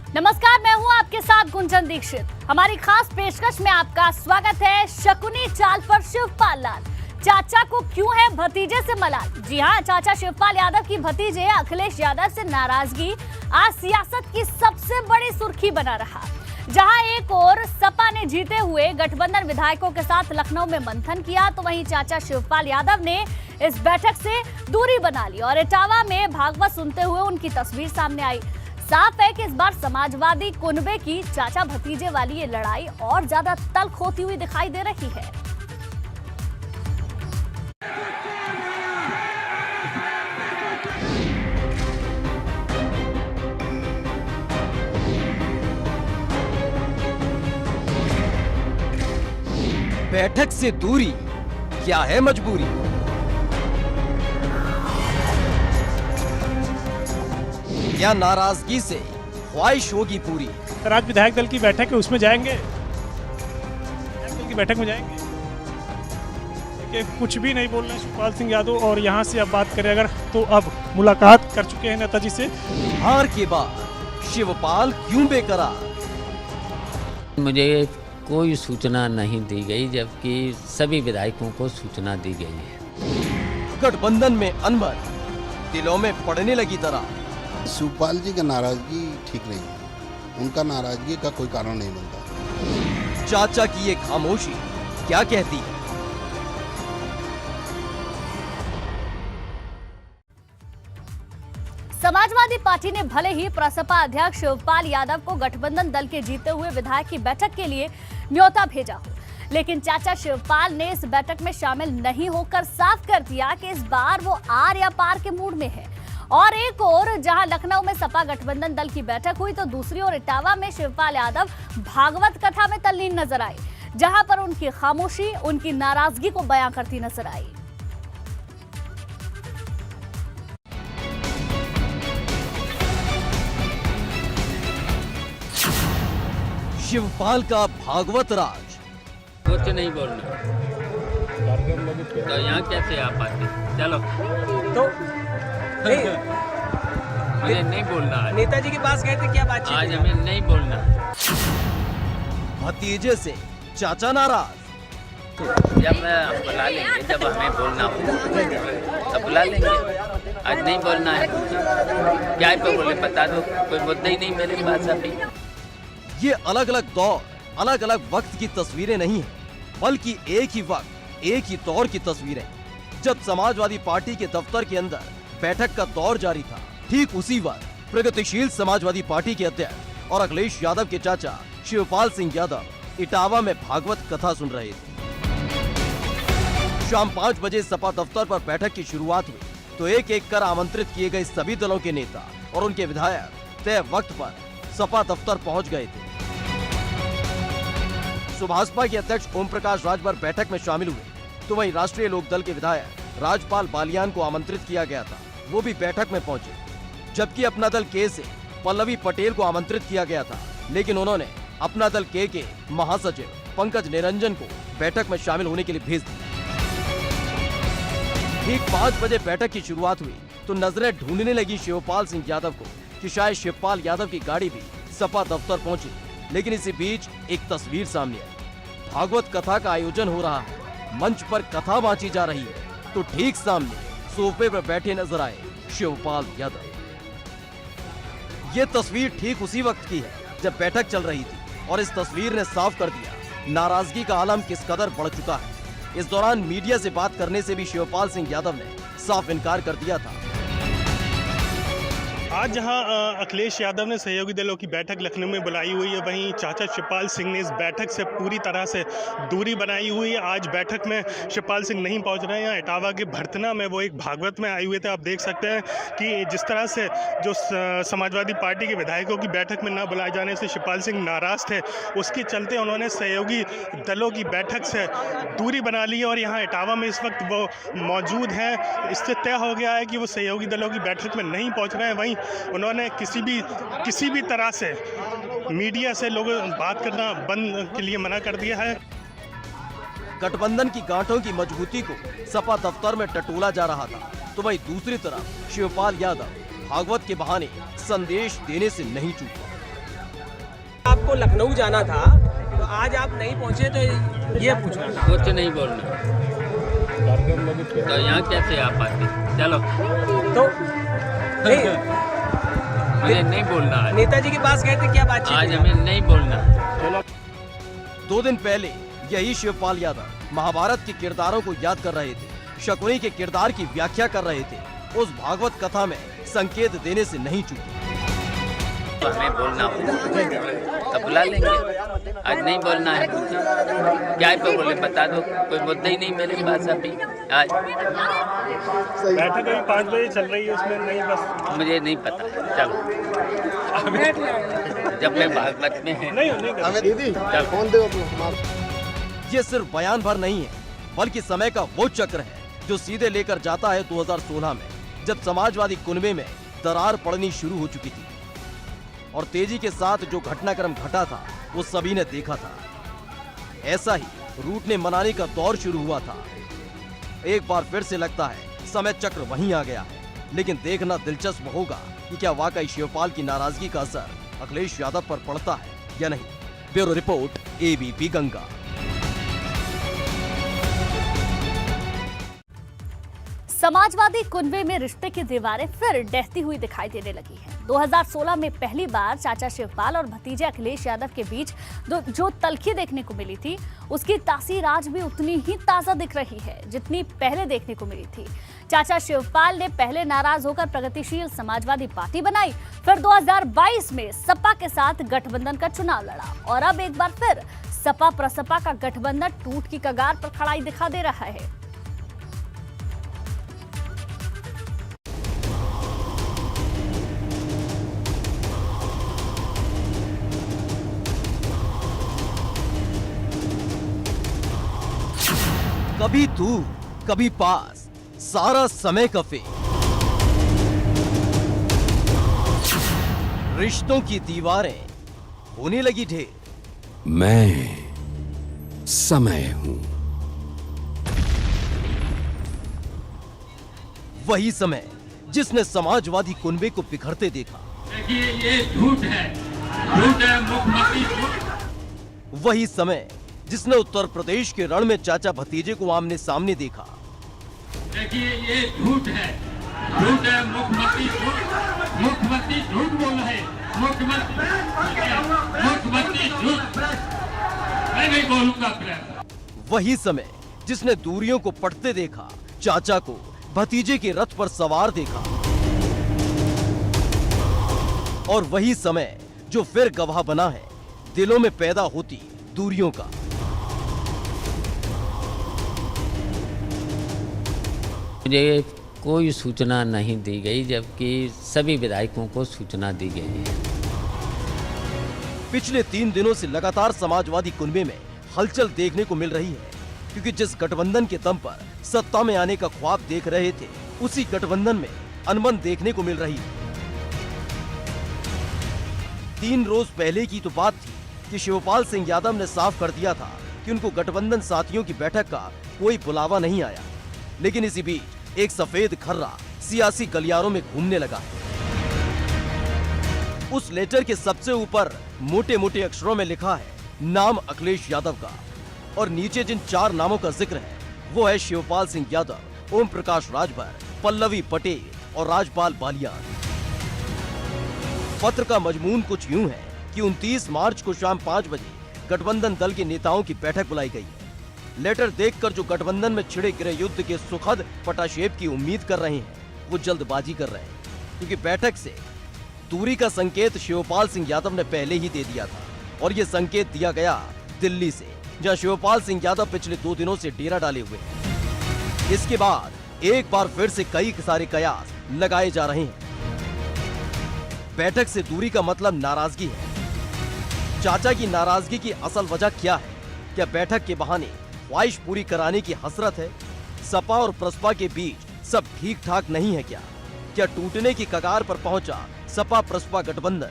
नमस्कार, मैं हूं आपके साथ गुंजन दीक्षित। हमारी खास पेशकश में आपका स्वागत है। शकुनी चाल पर शिवपाल लाल, चाचा को क्यों है भतीजे से मलाल। जी हां, चाचा शिवपाल यादव की भतीजे अखिलेश यादव से नाराजगी आज सियासत की सबसे बड़ी सुर्खी बना रहा। जहां एक और सपा ने जीते हुए गठबंधन विधायकों के साथ लखनऊ में मंथन किया, तो वहीं चाचा शिवपाल यादव ने इस बैठक से दूरी बना ली और इटावा में भागवत सुनते हुए उनकी तस्वीर सामने आई। साफ है कि इस बार समाजवादी कुनबे की चाचा भतीजे वाली ये लड़ाई और ज्यादा तल्ख होती हुई दिखाई दे रही है। बैठक से दूरी क्या है मजबूरी? या नाराजगी से ख्वाहिश होगी पूरी? राज्य विधायक दल की बैठक है, उसमें जाएंगे, विधायक दल की बैठक में जाएंगे। देखिए, कुछ भी नहीं बोल रहे हैं शिवपाल सिंह यादव। और यहाँ से अब बात करें अगर, तो अब मुलाकात कर चुके हैं नेताजी से। हार के बाद शिवपाल क्यों बेकरार? मुझे कोई सूचना नहीं दी गई, जबकि सभी विधायकों को सूचना दी गई है। गठबंधन में अनबन दिलों में पड़ने लगी दरार। शिवपाल जी का नाराजगी ठीक नहीं है, उनका नाराजगी का कोई कारण नहीं बनता। चाचा की ये खामोशी क्या कहती है? समाजवादी पार्टी ने भले ही प्रसपा अध्यक्ष शिवपाल यादव को गठबंधन दल के जीते हुए विधायक की बैठक के लिए न्योता भेजा हो, लेकिन चाचा शिवपाल ने इस बैठक में शामिल नहीं होकर साफ कर दिया कि इस बार वो आर या पार के मूड में है। और एक और जहां लखनऊ में सपा गठबंधन दल की बैठक हुई, तो दूसरी ओर इटावा में शिवपाल यादव भागवत कथा में तल्लीन नजर आए, जहां पर उनकी खामोशी उनकी नाराजगी को बयां करती नजर आई। शिवपाल का भागवत राज। कुछ नहीं बोलना, तो यहाँ कैसे आप आते? चलो, तो मुझे नहीं बोलना है। नेताजी के पास गए थे, क्या बातचीत आज हुई? हमें नहीं बोलना। भतीजे से चाचा नाराज। जब बुला लेंगे, जब हमें बोलना हो तब बुला लेंगे। आज नहीं बोलना है, क्या पे बोले बता दो, कोई मुद्दा ही नहीं मेरे पास अभी। ये अलग अलग दौर, अलग अलग वक्त की तस्वीरें नहीं है, बल्कि एक ही वक्त, एक ही दौर की तस्वीरें। जब समाजवादी पार्टी के दफ्तर के अंदर बैठक का दौर जारी था, ठीक उसी वक्त प्रगतिशील समाजवादी पार्टी के अध्यक्ष और अखिलेश यादव के चाचा शिवपाल सिंह यादव इटावा में भागवत कथा सुन रहे थे। शाम 5 बजे सपा दफ्तर पर बैठक की शुरुआत हुई, तो एक एक कर आमंत्रित किए गए सभी दलों के नेता और उनके विधायक तय वक्त पर सपा दफ्तर पहुंच गए थे। सुभाषपा के अध्यक्ष ओम प्रकाश राजभर बैठक में शामिल हुए, तो वहीं राष्ट्रीय लोकदल के विधायक राजपाल बालियान को आमंत्रित किया गया था, वो भी बैठक में पहुंचे। जबकि अपना दल के से पल्लवी पटेल को आमंत्रित किया गया था, लेकिन उन्होंने अपना दल के महासचिव पंकज निरंजन को बैठक में शामिल होने के लिए भेज दिया। ठीक 5 बजे बैठक की शुरुआत हुई, तो नजरें ढूंढने लगी शिवपाल सिंह यादव को कि शायद शिवपाल यादव की गाड़ी भी सपा दफ्तर पहुंची। लेकिन इसी बीच एक तस्वीर सामने आई। भागवत कथा का आयोजन हो रहा है, मंच पर कथा बांची जा रही है, तो ठीक सामने सोफे पर बैठे नजर आए शिवपाल यादव। ये तस्वीर ठीक उसी वक्त की है जब बैठक चल रही थी, और इस तस्वीर ने साफ कर दिया नाराजगी का आलम किस कदर बढ़ चुका है। इस दौरान मीडिया से बात करने से भी शिवपाल सिंह यादव ने साफ इनकार कर दिया था। आज जहां अखिलेश यादव ने सहयोगी दलों की बैठक लखनऊ में बुलाई हुई है, वहीं चाचा शिवपाल सिंह ने इस बैठक से पूरी तरह से दूरी बनाई हुई है। आज बैठक में शिवपाल सिंह नहीं पहुंच रहे हैं। इटावा के भरतना में वो एक भागवत में आए हुए थे। आप देख सकते हैं कि जिस तरह से जो समाजवादी पार्टी के विधायकों की बैठक में न बुलाए जाने से शिवपाल सिंह नाराज थे, उसके चलते उन्होंने सहयोगी दलों की बैठक से दूरी बना ली है और यहाँ इटावा में इस वक्त वो मौजूद हैं। इससे तय हो गया है कि वो सहयोगी दलों की बैठक में नहीं पहुँच रहे हैं। वहीं उन्होंने किसी भी तरह से मीडिया से लोगों बात करना बंद के लिए मना कर दिया है। गठबंधन की गांठों की मजबूती को सपा दफ्तर में टटोला जा रहा था, तो वहीं दूसरी तरफ शिवपाल यादव भागवत के बहाने संदेश देने से नहीं चूका। आपको लखनऊ जाना था, तो आज आप नहीं पहुंचे, तो ये पूछना था। कुछ नहीं बोलना, तो यहाँ कैसे आप आते? चलो, तो नहीं, मुझे नहीं बोलना है। नेताजी के पास गए थे, क्या बातचीत आज हुई? हमें नहीं बोलना। 2 दिन पहले यही शिवपाल यादव महाभारत के किरदारों को याद कर रहे थे, शकुनी के किरदार की व्याख्या कर रहे थे। उस भागवत कथा में संकेत देने से नहीं चूके। तो हमें बोलना हो तो बुला लेंगे, आज नहीं बोलना है। क्या पे बोले बता दो, कोई मुद्दा ही नहीं मेरे पास अभी। आज बैठक अभी 5 बजे चल रही है, उसमें नहीं, बस मुझे नहीं पता, चलो जब मैं भागवत में है। नहीं चलो। ये सिर्फ बयान भर नहीं है, बल्कि समय का वो चक्र है जो सीधे लेकर जाता है 2016 में, जब समाजवादी कुनबे में दरार पड़नी शुरू हो चुकी थी और तेजी के साथ जो घटनाक्रम घटा था वो सभी ने देखा था। ऐसा ही रूठने मनाने का दौर शुरू हुआ था। एक बार फिर से लगता है समय चक्र वहीं आ गया है, लेकिन देखना दिलचस्प होगा कि क्या वाकई शिवपाल की नाराजगी का असर अखिलेश यादव पर पड़ता है या नहीं। Bureau report, ABP Ganga. समाजवादी कुनबे में रिश्ते की दीवारें फिर डहती हुई दिखाई देने लगी हैं। 2016 में पहली बार चाचा शिवपाल और भतीजे अखिलेश यादव के बीच जो तल्खी देखने को मिली थी, उसकी तासीर आज भी उतनी ही ताजा दिख रही है जितनी पहले देखने को मिली थी। चाचा शिवपाल ने पहले नाराज होकर प्रगतिशील समाजवादी पार्टी बनाई, फिर 2022 में सपा के साथ गठबंधन का चुनाव लड़ा और अब एक बार फिर सपा प्रसपा का गठबंधन टूट की कगार पर खड़ा ही दिखा दे रहा है। कभी दूर कभी पास, सारा समय का फेर। रिश्तों की दीवारें होने लगी ढेर। मैं समय हूं। वही समय जिसने समाजवादी कुनबे को बिखरते देखा। देखिए ये झूठ है मुख्यमंत्री झूठ। वही समय जिसने उत्तर प्रदेश के रण में चाचा भतीजे को आमने सामने देखा। देखिए ये झूठ है मुख्यमंत्री झूठ बोल रहे हैं, मुख्यमंत्री झूठ, मैं नहीं बोलूंगा फिर। वही समय जिसने दूरियों को पटते देखा, चाचा को भतीजे के रथ पर सवार देखा। और वही समय जो फिर गवाह बना है दिलों में पैदा होती दूरियों का। मुझे कोई सूचना नहीं दी गई, जबकि सभी विधायकों को सूचना दी गई है। पिछले 3 दिनों से लगातार समाजवादी कुनबे में हलचल देखने को मिल रही है, क्योंकि जिस गठबंधन के दम पर सत्ता में आने का ख्वाब देख रहे थे, उसी गठबंधन में अनबन देखने को मिल रही है। 3 रोज पहले की तो बात थी कि शिवपाल सिंह यादव ने साफ कर दिया था कि उनको गठबंधन साथियों की बैठक का कोई बुलावा नहीं आया, लेकिन इसी बीच एक सफेद खर्रा सियासी गलियारों में घूमने लगा। उस लेटर के सबसे ऊपर मोटे मोटे अक्षरों में लिखा है नाम अखिलेश यादव का, और नीचे जिन 4 नामों का जिक्र है वो है शिवपाल सिंह यादव, ओम प्रकाश राजभर, पल्लवी पटेल और राजपाल बालियान। पत्र का मजमून कुछ यूं है कि 29 मार्च को शाम 5 बजे गठबंधन दल के नेताओं की बैठक बुलाई गई है। लेटर देखकर जो गठबंधन में छिड़े गृह युद्ध के सुखद पटाक्षेप की उम्मीद कर रहे हैं, वो जल्दबाजी कर रहे हैं, क्योंकि बैठक से दूरी का संकेत शिवपाल सिंह यादव ने पहले ही दे दिया था, और ये संकेत दिया गया दिल्ली से, जहां शिवपाल सिंह यादव पिछले 2 दिनों से डेरा डाले हुए हैं। इसके बाद एक बार फिर से कई सारे कयास लगाए जा रहे हैं। बैठक से दूरी का मतलब नाराजगी है। चाचा की नाराजगी की असल वजह क्या है? क्या बैठक के बहाने ख्वाहिश पूरी कराने की हसरत है? सपा और प्रसपा के बीच सब ठीक ठाक नहीं है क्या? क्या टूटने की कगार पर पहुंचा सपा प्रसपा गठबंधन?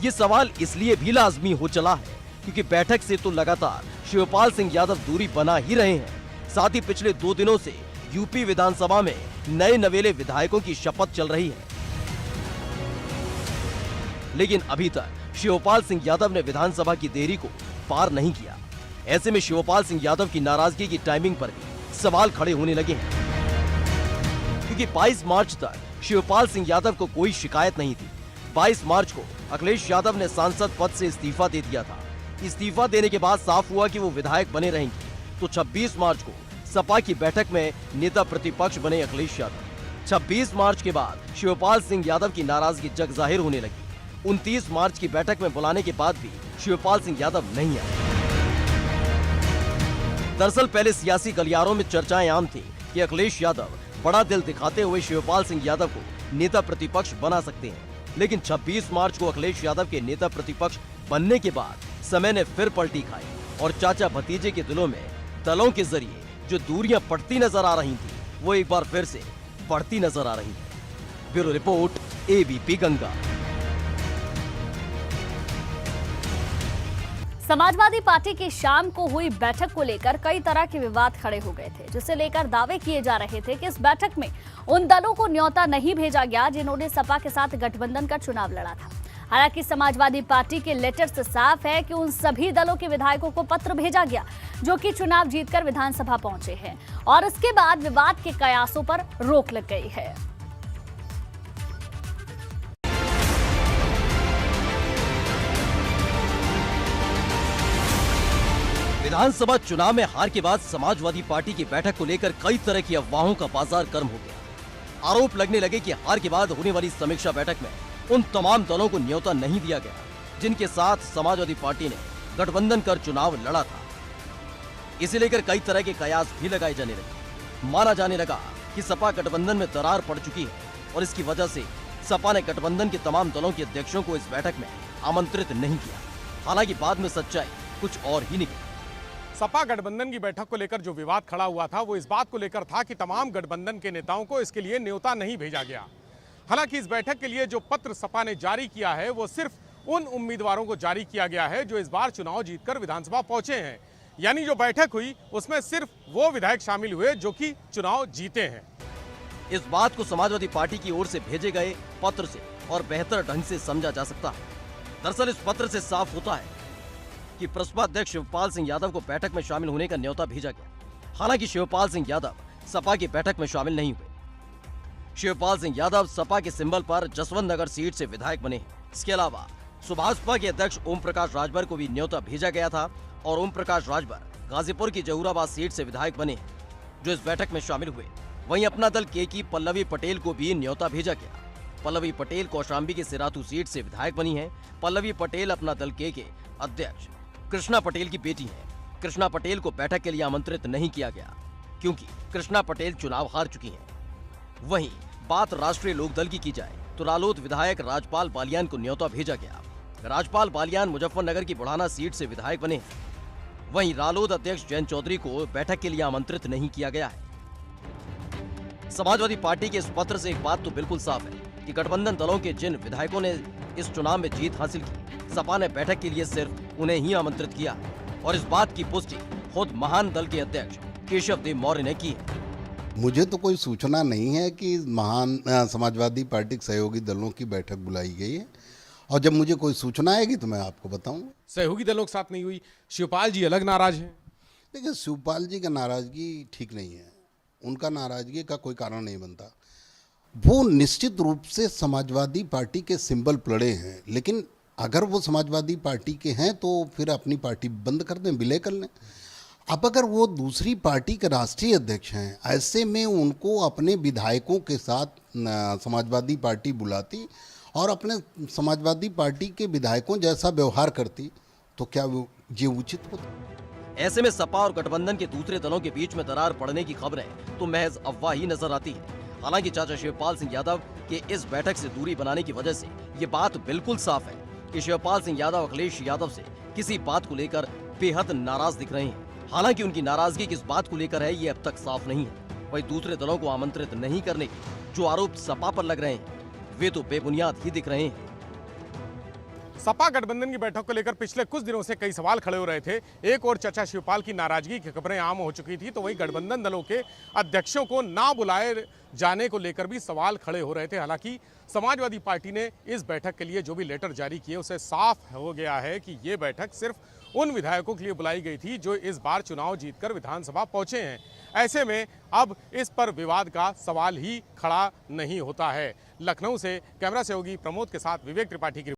ये सवाल इसलिए भी लाजमी हो चला है क्योंकि बैठक से तो लगातार शिवपाल सिंह यादव दूरी बना ही रहे हैं। साथ ही पिछले 2 दिनों से यूपी विधानसभा में नए नवेले विधायकों की शपथ चल रही है, लेकिन अभी तक शिवपाल सिंह यादव ने विधानसभा की देरी को पार नहीं किया। ऐसे में शिवपाल सिंह यादव की नाराजगी की टाइमिंग पर भी सवाल खड़े होने लगे हैं, क्योंकि 22 मार्च तक शिवपाल सिंह यादव को कोई शिकायत नहीं थी। 22 मार्च को अखिलेश यादव ने सांसद पद से इस्तीफा दे दिया था। इस्तीफा देने के बाद साफ हुआ कि वो विधायक बने रहेंगे। तो 26 मार्च को सपा की बैठक में नेता प्रतिपक्ष बने अखिलेश यादव। 26 मार्च के बाद शिवपाल सिंह यादव की नाराजगी जग जाहिर होने लगी। 29 मार्च की बैठक में बुलाने के बाद भी शिवपाल सिंह यादव नहीं आए। दरअसल पहले सियासी गलियारों में चर्चाएं आम थी कि अखिलेश यादव बड़ा दिल दिखाते हुए शिवपाल सिंह यादव को नेता प्रतिपक्ष बना सकते हैं। लेकिन 26 मार्च को अखिलेश यादव के नेता प्रतिपक्ष बनने के बाद समय ने फिर पलटी खाई और चाचा भतीजे के दिलों में दलों के जरिए जो दूरियां पड़ती नजर आ रही थी, वो एक बार फिर से बढ़ती नजर आ रही है। Bureau report, ABP Ganga. Samajwadi party की शाम को हुई बैठक को लेकर कई तरह के विवाद खड़े हो गए थे, जिसे लेकर दावे किए जा रहे थे कि इस बैठक में उन दलों को न्योता नहीं भेजा गया जिन्होंने सपा के साथ गठबंधन का चुनाव लड़ा था। हालांकि समाजवादी पार्टी के लेटर से साफ है कि उन सभी दलों के विधायकों को पत्र भेजा गया जो कि चुनाव जीतकर विधानसभा पहुंचे हैं और इसके बाद विवाद के कयासों पर रोक लग गई है। विधानसभा चुनाव में हार के बाद समाजवादी पार्टी की बैठक को लेकर कई तरह की अफवाहों का बाजार गर्म हो गया। आरोप लगने लगे कि हार के बाद होने वाली समीक्षा बैठक में उन तमाम दलों को न्योता नहीं दिया गया जिनके साथ समाजवादी पार्टी ने गठबंधन कर चुनाव लड़ा था। इसे लेकर कई तरह के कयास भी लगाए जाने लगे। माना जाने लगा कि सपा गठबंधन में दरार पड़ चुकी है और इसकी वजह से सपा ने गठबंधन के तमाम दलों के अध्यक्षों को इस बैठक में आमंत्रित नहीं किया। हालांकि बाद में सच्चाई कुछ और ही निकली। सपा गठबंधन की बैठक को लेकर जो विवाद खड़ा हुआ था वो इस बात को लेकर था कि तमाम गठबंधन के नेताओं को इसके लिए न्योता नहीं भेजा गया। हालांकि इस बैठक के लिए जो पत्र सपा ने जारी किया है वो सिर्फ उन उम्मीदवारों को जारी किया गया है जो इस बार चुनाव जीतकर विधानसभा पहुंचे हैं। यानी जो बैठक हुई उसमें सिर्फ वो विधायक शामिल हुए जो कि चुनाव जीते हैं। इस बात को समाजवादी पार्टी की ओर से भेजे गए पत्र से और बेहतर ढंग से समझा जा सकता है। दरअसल इस पत्र से साफ होता है कि प्रसपा अध्यक्ष शिवपाल सिंह यादव को बैठक में शामिल होने का न्योता भेजा गया। हालांकि शिवपाल सिंह यादव सपा की बैठक में शामिल नहीं हुए। शिवपाल सिंह यादव सपा के सिंबल पर जसवंत नगर सीट से विधायक बने हैं। इसके अलावा सुभाषपा के अध्यक्ष ओम प्रकाश राजभर को भी न्योता भेजा गया था और ओम प्रकाश राजभर गाजीपुर की जहूराबाद सीट से विधायक बने हैं जो इस बैठक में शामिल हुए। वहीं अपना दल के की पल्लवी पटेल को भी न्योता भेजा गया। पल्लवी पटेल कौशाम्बी की सिराथू सीट से विधायक बनी है। पल्लवी पटेल अपना दल के अध्यक्ष कृष्णा पटेल की बेटी है। कृष्णा पटेल को बैठक के लिए आमंत्रित नहीं किया गया क्योंकि कृष्णा पटेल चुनाव हार चुकी हैं। वहीं बात राष्ट्रीय लोकदल की जाए तो रालोद विधायक राजपाल बालियान को न्योता भेजा गया। राजपाल बालियान मुजफ्फरनगर की बुढ़ाना सीट से विधायक बने हैं। वहीं रालोद अध्यक्ष जयंत चौधरी को बैठक के लिए आमंत्रित नहीं किया गया है। समाजवादी पार्टी के इस पत्र से एक बात तो बिल्कुल साफ है कि गठबंधन दलों के जिन विधायकों ने इस चुनाव में जीत हासिल की, सपा ने बैठक के लिए सिर्फ उन्हें ही आमंत्रित किया और इस बात की पुष्टि खुद महान दल के अध्यक्ष केशव देव मौर्य ने की है। मुझे तो कोई सूचना नहीं है कि महान समाजवादी पार्टी के सहयोगी दलों की बैठक बुलाई गई है और जब मुझे कोई सूचना आएगी तो मैं आपको बताऊंगा। सहयोगी दलों के साथ नहीं हुई, शिवपाल जी अलग नाराज हैं। देखिए, शिवपाल जी का नाराजगी ठीक नहीं है, उनका नाराजगी का कोई कारण नहीं बनता। वो निश्चित रूप से समाजवादी पार्टी के सिंबल पड़े हैं, लेकिन अगर वो समाजवादी पार्टी के हैं तो फिर अपनी पार्टी बंद कर दें, विलय कर लें। अब अगर वो दूसरी पार्टी के राष्ट्रीय अध्यक्ष हैं, ऐसे में उनको अपने विधायकों के साथ समाजवादी पार्टी बुलाती और अपने समाजवादी पार्टी के विधायकों जैसा व्यवहार करती तो क्या ये उचित होता? ऐसे में सपा और गठबंधन के दूसरे दलों के बीच में दरार पड़ने की खबरें तो महज अफवाह ही नजर आती है। हालांकि चाचा शिवपाल सिंह यादव के इस बैठक से दूरी बनाने की वजह से ये बात बिल्कुल साफ है कि शिवपाल सिंह यादव अखिलेश यादव से किसी बात को लेकर बेहद नाराज दिख रहे हैं। हालांकि उनकी नाराजगी किस बात को लेकर है ये अब तक साफ नहीं है। वही दूसरे दलों को आमंत्रित नहीं करने के जो आरोप सपा पर लग रहे हैं वे तो बेबुनियाद ही दिख रहे हैं। सपा गठबंधन की बैठक को लेकर पिछले कुछ दिनों से कई सवाल खड़े हो रहे थे। एक और चाचा शिवपाल की नाराजगी की खबरें आम हो चुकी थी, तो वहीं गठबंधन दलों के अध्यक्षों को ना बुलाए जाने को लेकर भी सवाल खड़े हो रहे थे। हालांकि समाजवादी पार्टी ने इस बैठक के लिए जो भी लेटर जारी किए उसे साफ हो गया है कि ये बैठक सिर्फ उन विधायकों के लिए बुलाई गई थी जो इस बार चुनाव जीतकर विधानसभा पहुंचे हैं। ऐसे में अब इस पर विवाद का सवाल ही खड़ा नहीं होता है। लखनऊ से कैमरा सहयोगी प्रमोद के साथ विवेक त्रिपाठी की